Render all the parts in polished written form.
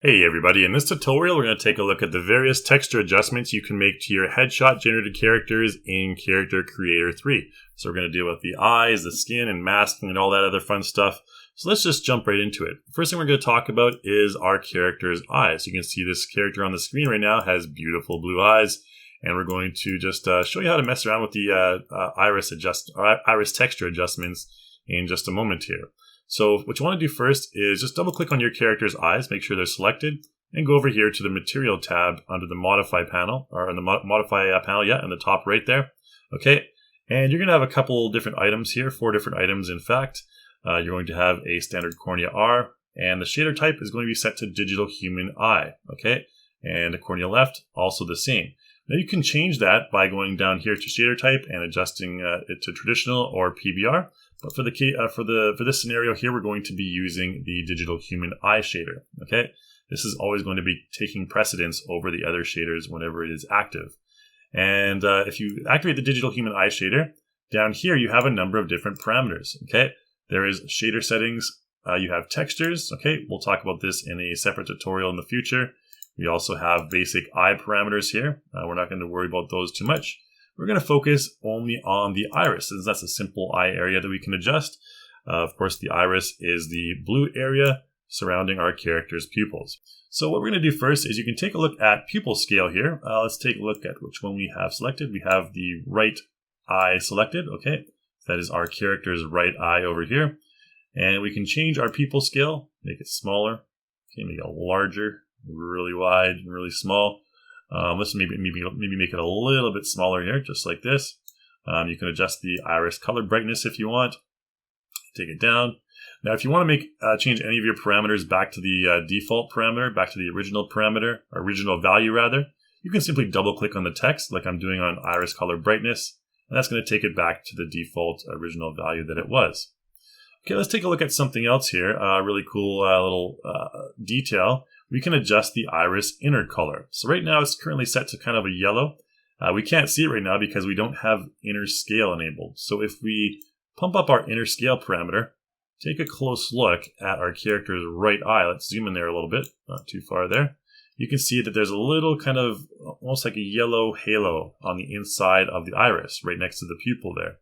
Hey everybody, in this tutorial we're going to take a look at the various texture adjustments you can make to your headshot generated characters in Character Creator 3. So we're going to deal with the eyes, the skin, and masking and all that other fun stuff. So let's just jump right into it. First thing we're going to talk about is our character's eyes. You can see this character on the screen right now has beautiful blue eyes, and we're going to just show you how to mess around with the iris texture adjustments in just a moment here. So what you want to do first is just double click on your character's eyes, make sure they're selected, and go over here to the Material tab under the Modify panel, or in the Modify panel, in the top right there. Okay, and you're going to have a couple different items here, 4 different items in fact. You're going to have a standard cornea R, and the shader type is going to be set to Digital Human Eye. Okay, and the cornea left, also the same. Now you can change that by going down here to shader type and adjusting it to traditional or PBR. But for this scenario here, we're going to be using the Digital Human Eye shader. Okay, this is always going to be taking precedence over the other shaders whenever it is active. And if you activate the Digital Human Eye shader, down here you have a number of different parameters. Okay, there is shader settings. You have textures. Okay, we'll talk about this in a separate tutorial in the future. We also have basic eye parameters here. We're not going to worry about those too much. We're going to focus only on the iris, since that's a simple eye area that we can adjust. Of course, the iris is the blue area surrounding our character's pupils. So what we're going to do first is you can take a look at pupil scale here. Let's take a look at which one we have selected. We have the right eye selected. Okay, that is our character's right eye over here. And we can change our pupil scale, make it smaller, okay, make it larger, really wide, and really small. Let's maybe make it a little bit smaller here, just like this. You can adjust the iris color brightness if you want. Take it down. Now, if you want to change any of your parameters back to the default parameter, back to the original parameter, or original value rather, you can simply double click on the text like I'm doing on iris color brightness, and that's going to take it back to the default original value that it was. Okay, let's take a look at something else here. Really cool little detail. We can adjust the iris inner color. So right now it's currently set to kind of a yellow. We can't see it right now because we don't have inner scale enabled. So if we pump up our inner scale parameter, take a close look at our character's right eye. Let's zoom in there a little bit, not too far there. You can see that there's a little kind of almost like a yellow halo on the inside of the iris right next to the pupil there.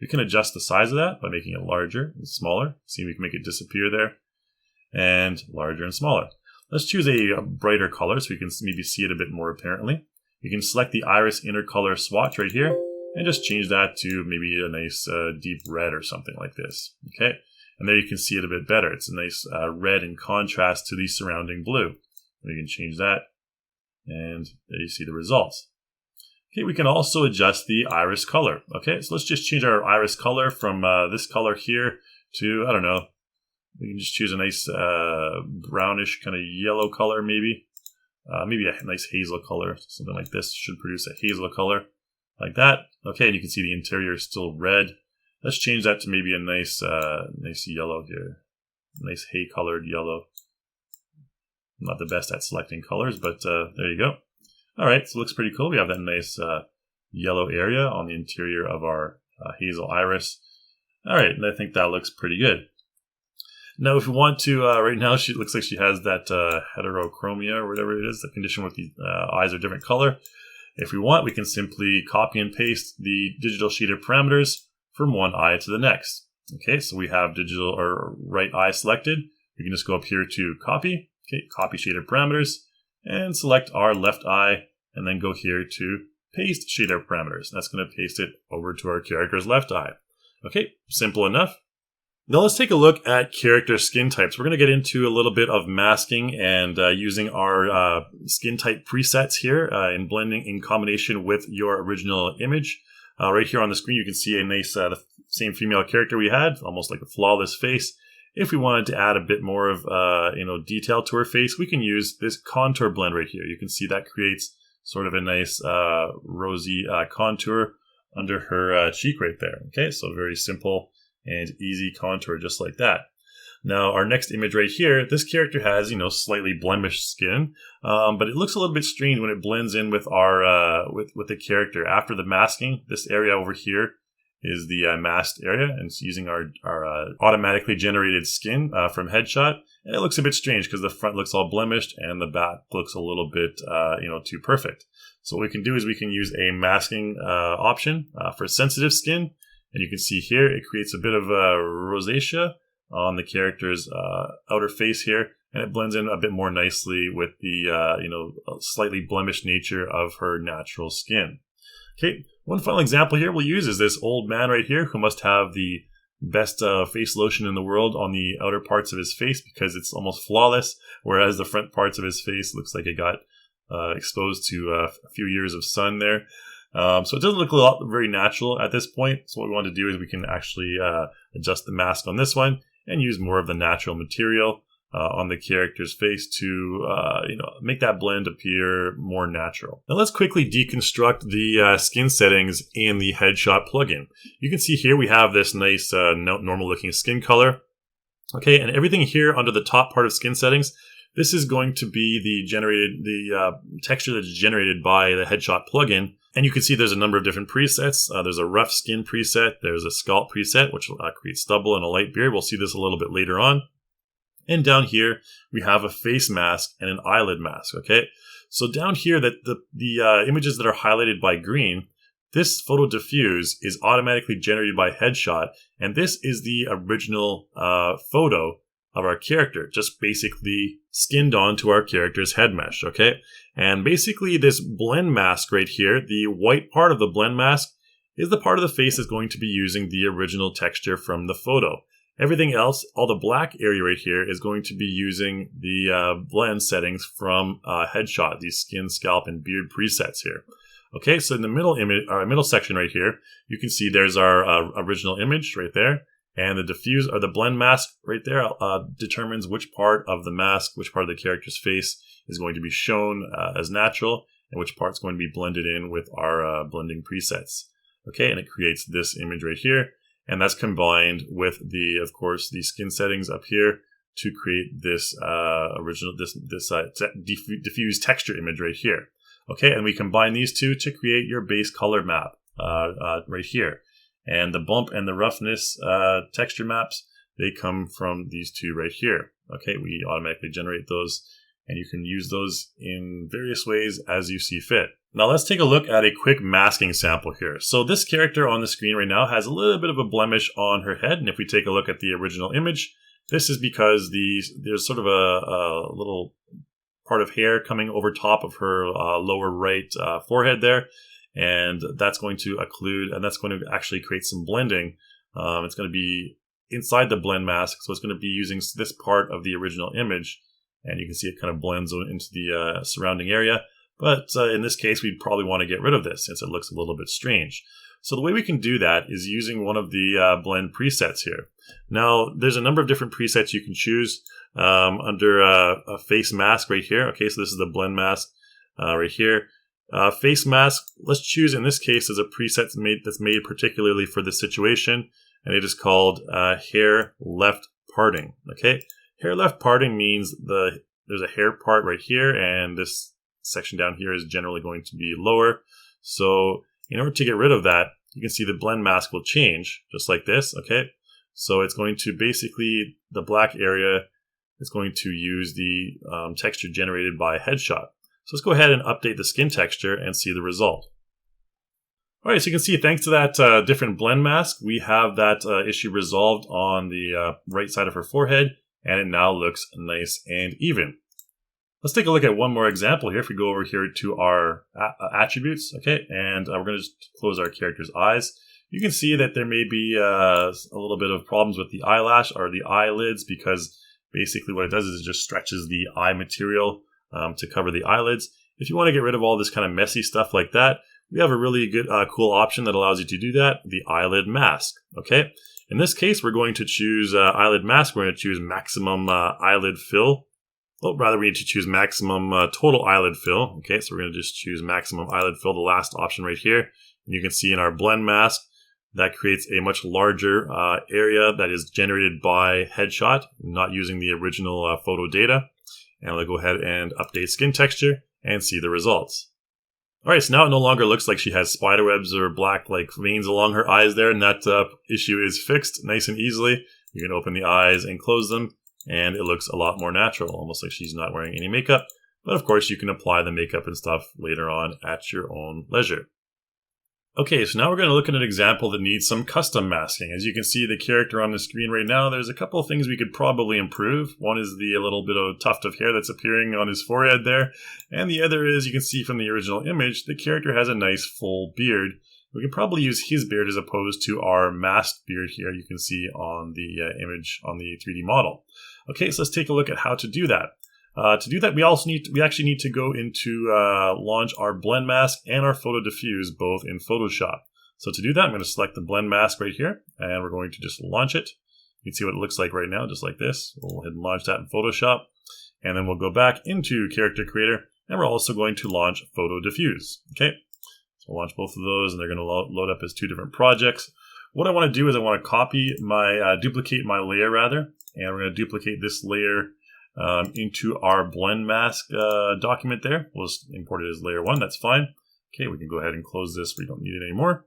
We can adjust the size of that by making it larger and smaller. See, we can make it disappear there, and larger and smaller. Let's choose a brighter color so we can maybe see it a bit more apparently. You can select the iris inner color swatch right here and just change that to maybe a nice deep red or something like this. Okay, and there you can see it a bit better. It's a nice red in contrast to the surrounding blue. We can change that, and there you see the results. Okay, we can also adjust the iris color. Okay, so let's just change our iris color from this color here to, I don't know, we can just choose a nice brownish kind of yellow color maybe. Maybe a nice hazel color, something like this should produce a hazel color like that. Okay, and you can see the interior is still red. Let's change that to maybe a nice nice yellow here. Nice hay colored yellow. I'm not the best at selecting colors, but there you go. Alright, so it looks pretty cool. We have that nice yellow area on the interior of our hazel iris. Alright, and I think that looks pretty good. Now, if you want to, right now she looks like she has that heterochromia or whatever it is, the condition with the eyes are different color. If we want, we can simply copy and paste the digital shader parameters from one eye to the next. Okay, so we have digital or right eye selected. We can just go up here to copy, okay, copy shader parameters, and select our left eye, and then go here to paste shader parameters. That's going to paste it over to our character's left eye. Okay, simple enough. Now let's take a look at character skin types. We're going to get into a little bit of masking and using our skin type presets here and blending in combination with your original image. Right here on the screen you can see a nice the same female character we had, almost like a flawless face. If we wanted to add a bit more of detail to her face, we can use this contour blend right here. You can see that creates sort of a nice rosy contour under her cheek right there. Okay, so very simple and easy contour just like that. Now our next image right here, this character has slightly blemished skin, but it looks a little bit strange when it blends in with our with the character. After the masking, this area over here is the masked area, and it's using our automatically generated skin from headshot. And it looks a bit strange because the front looks all blemished and the back looks a little bit too perfect. So what we can do is we can use a masking option for sensitive skin, and you can see here it creates a bit of rosacea on the character's outer face here, and it blends in a bit more nicely with the slightly blemished nature of her natural skin. Okay, one final example here we'll use is this old man right here who must have the best face lotion in the world on the outer parts of his face because it's almost flawless, whereas the front parts of his face looks like it got exposed to a few years of sun there. So it doesn't look very natural at this point. So what we want to do is we can actually adjust the mask on this one and use more of the natural material on the character's face to make that blend appear more natural. Now let's quickly deconstruct the skin settings in the headshot plugin. You can see here we have this nice normal looking skin color. Okay, and everything here under the top part of skin settings, this is going to be the texture that's generated by the headshot plugin. And you can see there's a number of different presets. There's a rough skin preset, there's a scalp preset, which creates stubble and a light beard. We'll see this a little bit later on. And down here, we have a face mask and an eyelid mask, okay? So down here, the images that are highlighted by green, this photo diffuse is automatically generated by headshot, and this is the original photo of our character, just basically skinned onto our character's head mesh, okay? And basically this blend mask right here, the white part of the blend mask, is the part of the face that's going to be using the original texture from the photo. Everything else, all the black area right here, is going to be using the blend settings from headshot, these skin, scalp, and beard presets here. Okay, so in the middle section right here, you can see there's our original image right there, and the diffuse or the blend mask right there determines which part of the mask, which part of the character's face is going to be shown as natural, and which part's going to be blended in with our blending presets. Okay, and it creates this image right here. And that's combined with of course, the skin settings up here to create this diffuse texture image right here. Okay, and we combine these two to create your base color map right here. And the bump and the roughness texture maps, they come from these two right here. Okay, we automatically generate those, and you can use those in various ways as you see fit. Now let's take a look at a quick masking sample here. So this character on the screen right now has a little bit of a blemish on her head, and if we take a look at the original image, this is because there's sort of a little part of hair coming over top of her lower right forehead there, and that's going to occlude, and that's going to actually create some blending. It's going to be inside the blend mask, so it's going to be using this part of the original image, and you can see it kind of blends into the surrounding area. But in this case, we'd probably want to get rid of this since it looks a little bit strange. So the way we can do that is using one of the blend presets here. Now, there's a number of different presets you can choose under a face mask right here. Okay, so this is the blend mask right here. Face mask, let's choose in this case as a preset that's made particularly for this situation, and it is called hair left parting. Okay, hair left parting means there's a hair part right here, and this section down here is generally going to be lower. So in order to get rid of that, you can see the blend mask will change just like this. Okay, so it's going to basically, the black area is going to use the texture generated by headshot. So let's go ahead and update the skin texture and see the result. All right, so you can see thanks to that different blend mask, we have that issue resolved on the right side of her forehead, and it now looks nice and even. Let's take a look at one more example here. If we go over here to our attributes, okay, and we're going to just close our character's eyes. You can see that there may be a little bit of problems with the eyelash or the eyelids, because basically what it does is it just stretches the eye material to cover the eyelids. If you want to get rid of all this kind of messy stuff like that, we have a really good, cool option that allows you to do that, the eyelid mask, okay? In this case, we're going to choose eyelid mask. We're going to choose maximum eyelid fill. Well, rather, we need to choose maximum total eyelid fill. Okay, so we're going to just choose maximum eyelid fill, the last option right here. And you can see in our blend mask, that creates a much larger area that is generated by headshot, not using the original photo data. And I'll go ahead and update skin texture and see the results. All right, so now it no longer looks like she has spider webs or black like veins along her eyes there, and that issue is fixed nice and easily. You can open the eyes and close them, and it looks a lot more natural, almost like she's not wearing any makeup. But of course, you can apply the makeup and stuff later on at your own leisure. Okay, so now we're going to look at an example that needs some custom masking. As you can see the character on the screen right now, there's a couple of things we could probably improve. One is the little bit of tuft of hair that's appearing on his forehead there. And the other is, you can see from the original image, the character has a nice full beard. We can probably use his beard as opposed to our masked beard here you can see on the image on the 3D model. Okay, so let's take a look at how to do that. To do that, we actually need to go into launch our blend mask and our photo diffuse both in Photoshop. So to do that, I'm going to select the blend mask right here, and we're going to just launch it. You can see what it looks like right now, just like this. We'll go ahead and launch that in Photoshop, and then we'll go back into Character Creator, and we're also going to launch Photo Diffuse. Okay, so we'll launch both of those, and they're going to load up as two different projects. What I want to do is I want to copy my duplicate my layer rather, and we're going to duplicate this layer into our blend mask document there. We'll just import it as layer 1, that's fine. Okay, we can go ahead and close this, we don't need it anymore.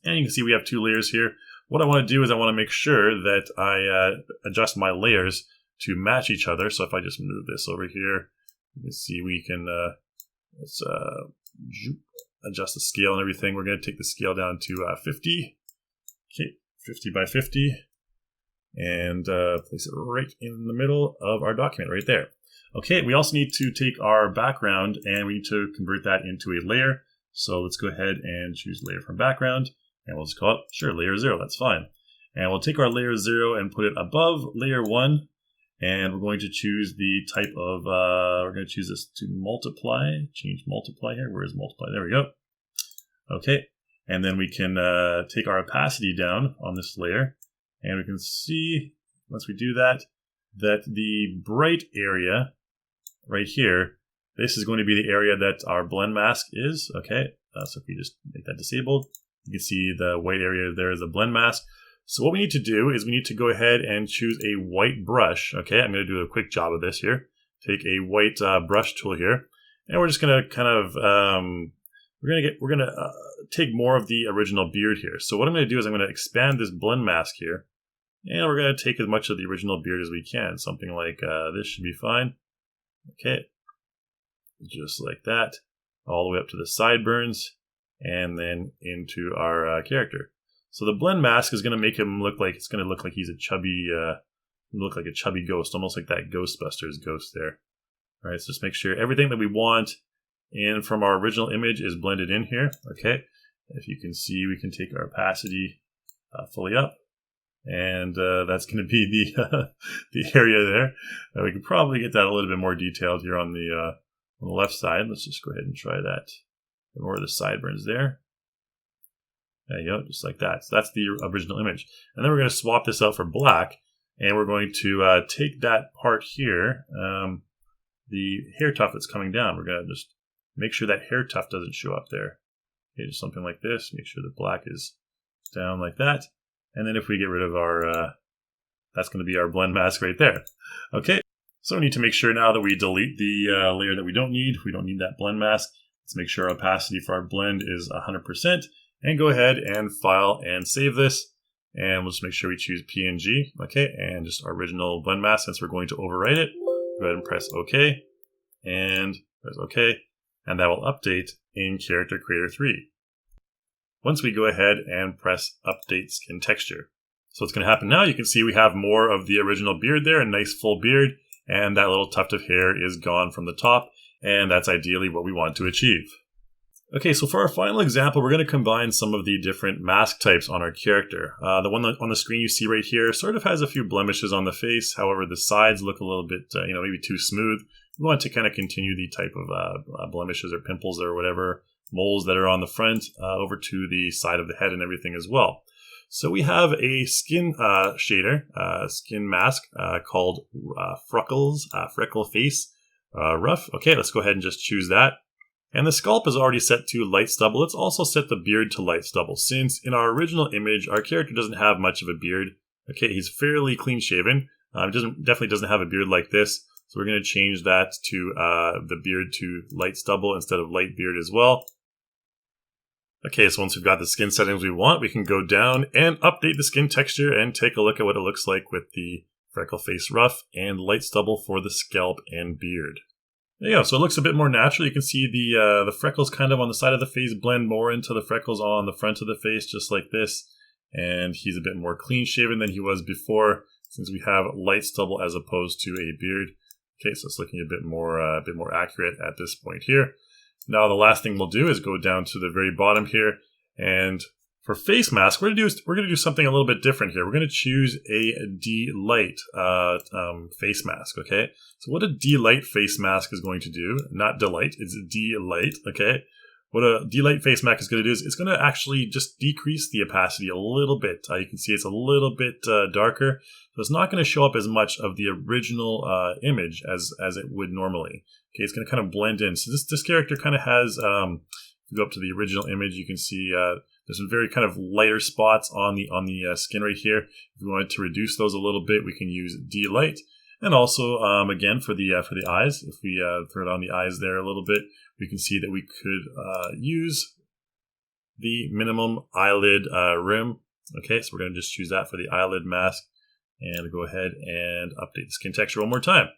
And you can see we have two layers here. What I want to do is I want to make sure that I adjust my layers to match each other. So if I just move this over here, you can see we can let's adjust the scale and everything. We're going to take the scale down to 50. Okay, 50 by 50. And place it right in the middle of our document right there. Okay, we also need to take our background and we need to convert that into a layer. So let's go ahead and choose layer from background, and we'll just call it, sure, layer 0, that's fine. And we'll take our layer 0 and put it above layer 1, and we're going to choose the type of, we're going to choose this to multiply, change multiply here. Where is multiply? There we go. Okay, and then we can take our opacity down on this layer. And we can see, once we do that, that the bright area right here, this is going to be the area that our blend mask is. Okay, so if we just make that disabled, you can see the white area there is a blend mask. So what we need to do is we need to go ahead and choose a white brush. Okay, I'm going to do a quick job of this here. Take a white brush tool here, and we're just going to kind of, we're going to take more of the original beard here. So what I'm going to do is I'm going to expand this blend mask here. And we're going to take as much of the original beard as we can. Something like this should be fine. Okay. Just like that. All the way up to the sideburns. And then into our character. So the blend mask is going to make him look like, it's going to look like he's a chubby, look like a chubby ghost. Almost like that Ghostbusters ghost there. All right, so just make sure everything that we want in from our original image is blended in here. Okay. If you can see, we can take our opacity fully up. And that's going to be the area there. We could probably get that a little bit more detailed here on the left side. Let's just go ahead and try that. More of the sideburns there. There you go, just like that. So that's the original image. And then we're going to swap this out for black. And we're going to take that part here, the hair tuft that's coming down. We're going to just make sure that hair tuft doesn't show up there. Okay, just something like this. Make sure the black is down like that. And then if we get rid of our, that's going to be our blend mask right there. Okay, so we need to make sure now that we delete the layer that we don't need. We don't need that blend mask. Let's make sure our opacity for our blend is 100%. And go ahead and file and save this. And we'll just make sure we choose PNG. Okay, and just our original blend mask since we're going to overwrite it. Go ahead and press OK. And press OK. And that will update in Character Creator 3. Once we go ahead and press Update Skin Texture. So what's going to happen now, you can see we have more of the original beard there, a nice full beard, and that little tuft of hair is gone from the top, and that's ideally what we want to achieve. Okay, so for our final example, we're going to combine some of the different mask types on our character. The one on the screen you see right here sort of has a few blemishes on the face. However, the sides look a little bit, maybe too smooth. We want to kind of continue the type of blemishes or pimples or whatever moles that are on the front over to the side of the head and everything as well. So we have a skin shader, skin mask called Freckle Face Rough. Okay, let's go ahead and just choose that. And the scalp is already set to light stubble. Let's also set the beard to light stubble, since in our original image, our character doesn't have much of a beard. Okay, he's fairly clean shaven. Definitely doesn't have a beard like this. So we're going to change that to the beard to light stubble instead of light beard as well. Okay, so once we've got the skin settings we want, we can go down and update the skin texture and take a look at what it looks like with the freckle face ruff and light stubble for the scalp and beard. There you go, so it looks a bit more natural. You can see the freckles kind of on the side of the face blend more into the freckles on the front of the face, just like this. And he's a bit more clean shaven than he was before, since we have light stubble as opposed to a beard. Okay, so it's looking a bit more accurate at this point here. Now the last thing we'll do is go down to the very bottom here, and for face mask, we're gonna do something a little bit different here. We're gonna choose a D-Light face mask. Okay, so what a D-Light face mask is going to do, not delight, it's D-Light. Okay, what a D-Light face mask is going to do is it's going to actually just decrease the opacity a little bit. You can see it's a little bit darker, so it's not going to show up as much of the original image as it would normally. Okay, it's going to kind of blend in. So this character kind of has, if you go up to the original image, you can see there's some very kind of lighter spots on the skin right here. If we wanted to reduce those a little bit, we can use D-Light. And also, again, for the eyes, if we throw it on the eyes there a little bit, we can see that we could use the minimum eyelid rim. Okay, so we're going to just choose that for the eyelid mask and go ahead and update the skin texture one more time.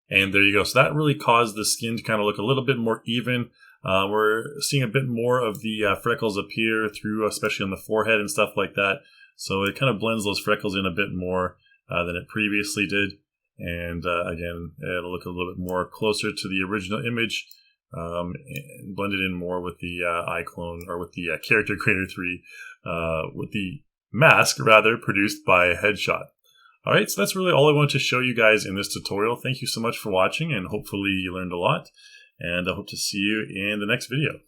And there you go. So that really caused the skin to kind of look a little bit more even. We're seeing a bit more of the freckles appear through, especially on the forehead and stuff like that. So it kind of blends those freckles in a bit more than it previously did. And again, it'll look a little bit more closer to the original image and blend it in more with the iClone, or with the Character Creator 3, with the mask, rather, produced by Headshot. Alright, so that's really all I wanted to show you guys in this tutorial. Thank you so much for watching, and hopefully you learned a lot. And I hope to see you in the next video.